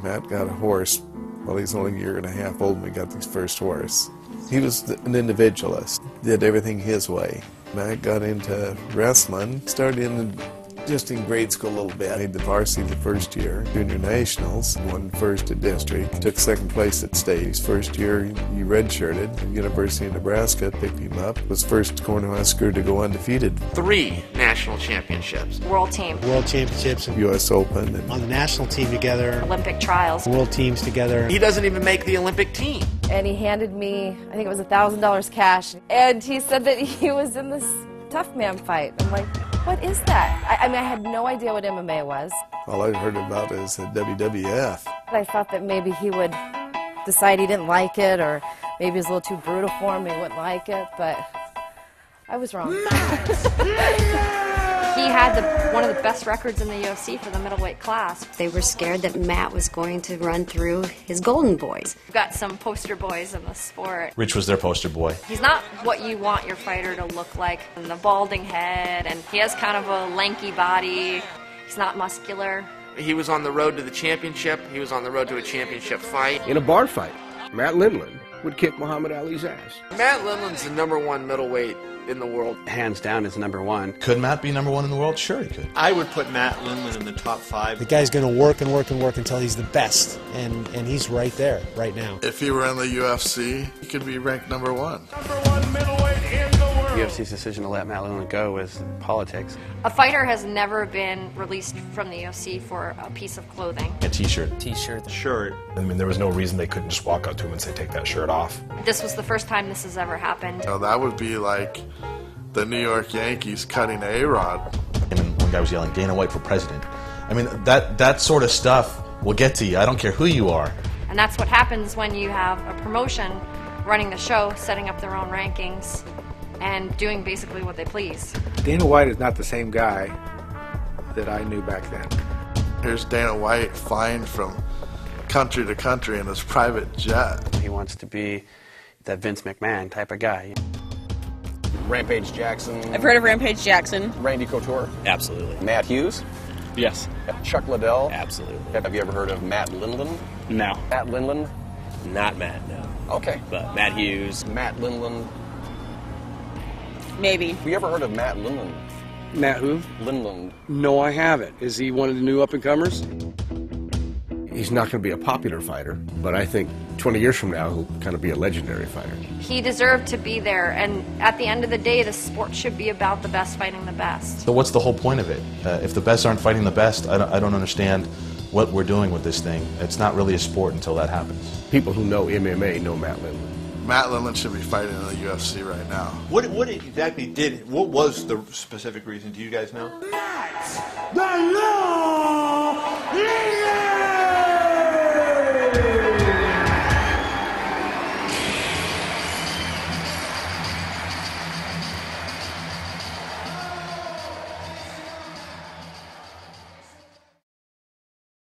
Matt got a horse while he's only a year and a half old when we got his first horse. He was an individualist, did everything his way. Matt got into wrestling, started just in grade school a little bit. Made the varsity the first year, junior nationals, won first at district, took second place at state. His first year he redshirted. The University of Nebraska picked him up, was first Cornhusker to go undefeated. 3 national championships. World team. World championships. U.S. Open. And on the national team together. Olympic trials. World teams together. He doesn't even make the Olympic team. And he handed me, I think it was $1,000 cash, and he said that he was in this tough man fight. I'm like, what is that? I mean, I had no idea what MMA was. All I heard about is the WWF. I thought that maybe he would decide he didn't like it, or maybe it was a little too brutal for him, he wouldn't like it, but I was wrong. He had one of the best records in the UFC for the middleweight class. They were scared that Matt was going to run through his golden boys. We've got some poster boys in the sport. Rich was their poster boy. He's not what you want your fighter to look like. And the balding head, and he has kind of a lanky body. He's not muscular. He was on the road to the championship. He was on the road to a championship fight. In a bar fight, Matt Lindland would kick Muhammad Ali's ass. Matt Lindland's the #1 middleweight in the world. Hands down is #1. Could Matt be #1 in the world? Sure he could. I would put Matt Lindland in the top 5. The guy's going to work and work and work until he's the best, and he's right there, right now. If he were in the UFC, he could be ranked #1. #1 middleweight in the world. UFC's decision to let Matt Lindland go was politics. A fighter has never been released from the UFC for a piece of clothing. A t-shirt. T-shirt. Shirt. I mean, there was no reason they couldn't just walk up to him and say, take that shirt off. This was the first time this has ever happened. Now, that would be like the New York Yankees cutting A-Rod. And one guy was yelling, Dana White for president. I mean, that sort of stuff will get to you. I don't care who you are. And that's what happens when you have a promotion running the show, setting up their own rankings, and doing basically what they please. Dana White is not the same guy that I knew back then. Here's Dana White flying from country to country in his private jet. He wants to be that Vince McMahon type of guy. Rampage Jackson. I've heard of Rampage Jackson. Randy Couture. Absolutely. Matt Hughes. Yes. Chuck Liddell. Absolutely. Have you ever heard of Matt Lindland? No. Matt Lindland? Not Matt, no. Okay. But Matt Hughes. Matt Lindland. Maybe. Have you ever heard of Matt Lindland? Matt who? Lindland. No, I haven't. Is he one of the new up-and-comers? He's not going to be a popular fighter, but I think 20 years from now, he'll kind of be a legendary fighter. He deserved to be there, and at the end of the day, the sport should be about the best fighting the best. So what's the whole point of it? If the best aren't fighting the best, I don't understand what we're doing with this thing. It's not really a sport until that happens. People who know MMA know Matt Lindland. Matt Lindland should be fighting in the UFC right now. What exactly what was the specific reason? Do you guys know? Matt